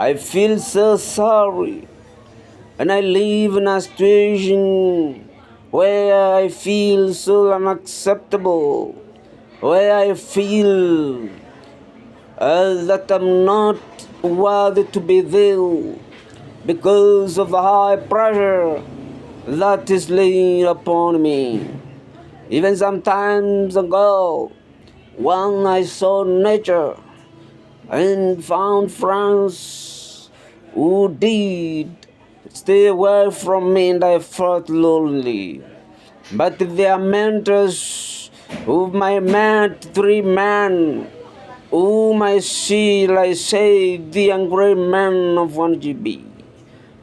I feel so sorry. And I live in a situation where I feel so unacceptable, where I feel that I'm not worthy to be there because of the high pressure that is laid upon me. Even sometimes ago, when I saw nature and found friends who did stay away from me and I felt lonely. But their mentors whom I met, three men, whom I see, like say, the young great men of 1GB.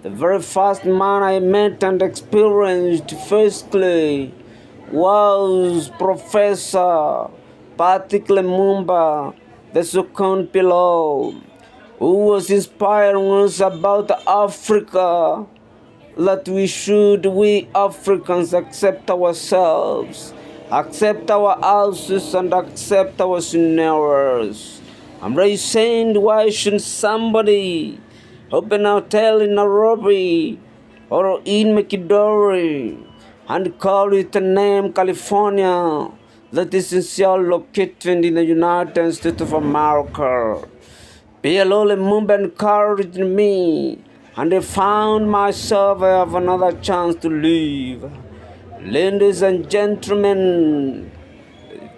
The very first man I met and experienced firstly was Professor Patrick Lumumba, the second pillar, who was inspiring us about Africa, that we Africans accept ourselves, accept our houses, and accept our scenarios. I'm really saying, why shouldn't somebody open a hotel in Nairobi or in Mikidori and call it a name California that is sincerely located in the United States of America? PLO Lumumba encouraged me, and I found myself I have another chance to live. Ladies and gentlemen,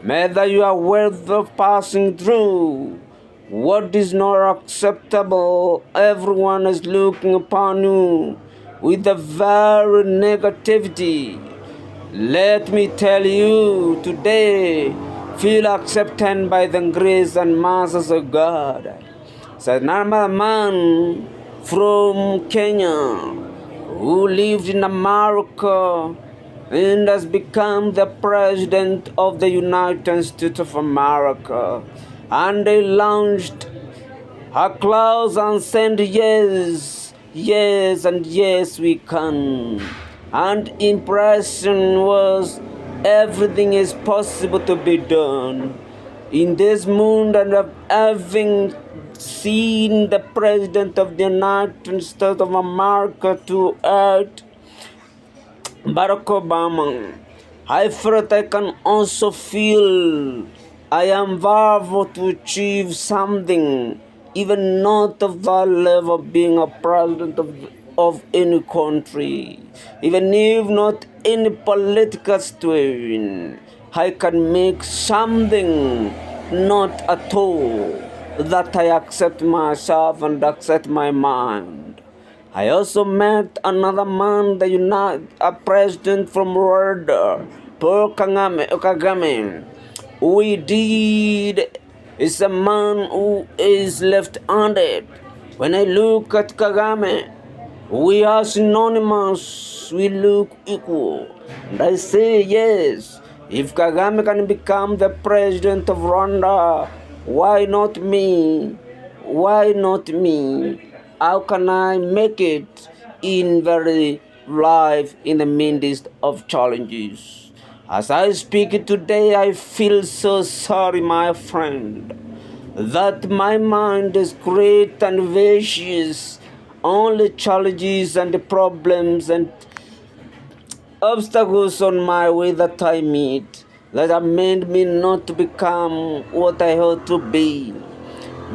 whether you are worth of passing through what is not acceptable, everyone is looking upon you with a very negativity. Let me tell you today, feel accepted by the grace and mercies of God. Said another man from Kenya who lived in America and has become the president of the United States of America. And they launched a clause and said, yes, yes, and yes, we can. And impression was everything is possible to be done in this moon, and of having seen the president of the United States of America to earth, Barack Obama, I felt I can also feel I am vowed to achieve something, even not of that level of being a president of any country, even if not any political situation. I can make something, not at all, that I accept myself and accept my mind. I also met another man, a president from Rwanda, Paul Kagame. We did is a man who is left-handed. When I look at Kagame, we are synonymous, we look equal. And I say yes, if Kagame can become the president of Rwanda, why not me? Why not me? How can I make it in very life in the midst of challenges? As I speak today, I feel so sorry, my friend, that my mind is great and vicious, only challenges and problems and obstacles on my way that I meet that have made me not to become what I ought to be.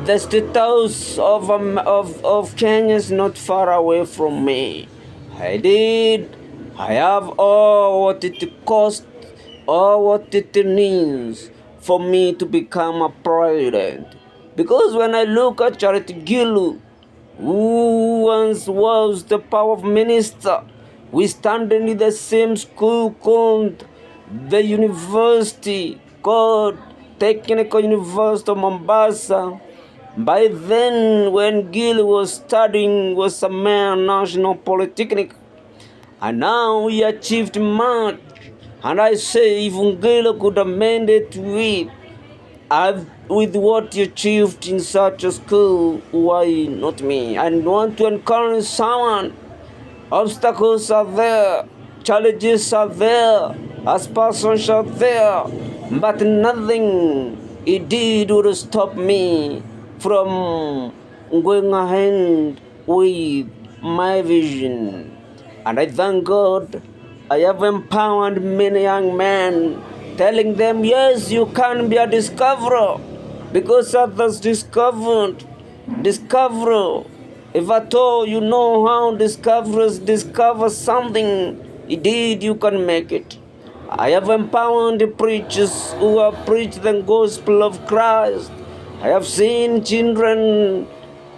The status of Kenya is not far away from me. I have all what it costs, all what it needs for me to become a president. Because when I look at Charity Gilu, who once was the power minister, we stand in the same school called the university called Technical University of Mombasa. By then, when Gil was studying, was a man national polytechnic, and now he achieved much. And I say, if Gil could have made it with what he achieved in such a school, why not me? I want to encourage someone. Obstacles are there, challenges are there, aspirations are there, but nothing he did would stop me from going ahead with my vision. And I thank God I have empowered many young men, telling them, yes, you can be a discoverer because others discovered. Discover. If at all you know how discoverers discover something, indeed you can make it. I have empowered the preachers who have preached the gospel of Christ. I have seen children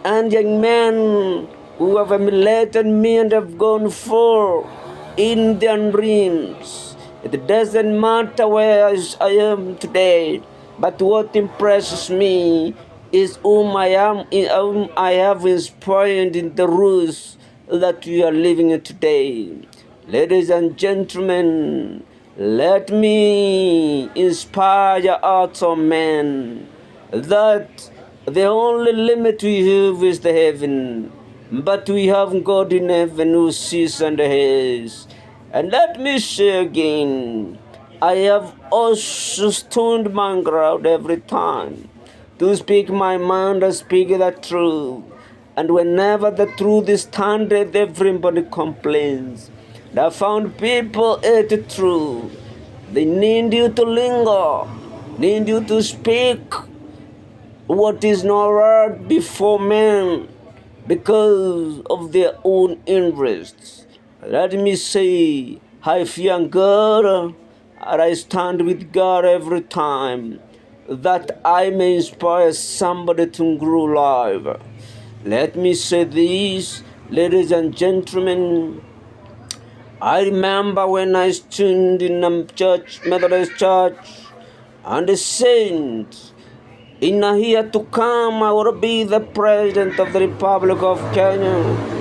and young men who have emulated me and have gone forth in their dreams. It doesn't matter where I am today, but what impresses me is whom I am, whom I have inspired in the rules that we are living in today. Ladies and gentlemen, let me inspire hearts of men that the only limit we have is the heaven, but we have God in heaven who sees and hears. And let me say again, I have also stood my ground every time to speak my mind and speak the truth. And whenever the truth is standard, everybody complains. I found people hate the truth. They need you to linger, need you to speak what is not right before men because of their own interests. Let me say, I fear God, and I stand with God every time that I may inspire somebody to grow live. Let me say this, ladies and gentlemen. I remember when I stood in a church, Methodist church, and the saints, in a year to come, I will be the President of the Republic of Kenya.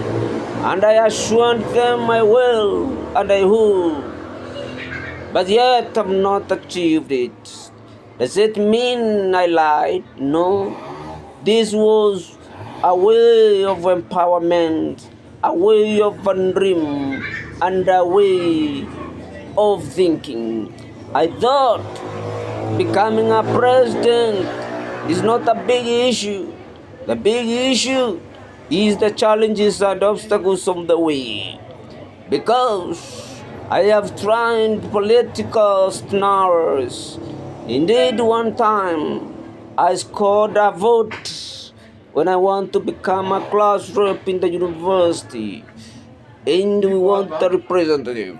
And I assured them I will, and I will. But yet I've not achieved it. Does it mean I lied? No. This was a way of empowerment, a way of a dream, and a way of thinking. I thought becoming a president is not a big issue. The big issue is the challenges and obstacles on the way. Because I have tried political scenarios. Indeed, one time I scored a vote when I want to become a class rep in the university. And we want a representative.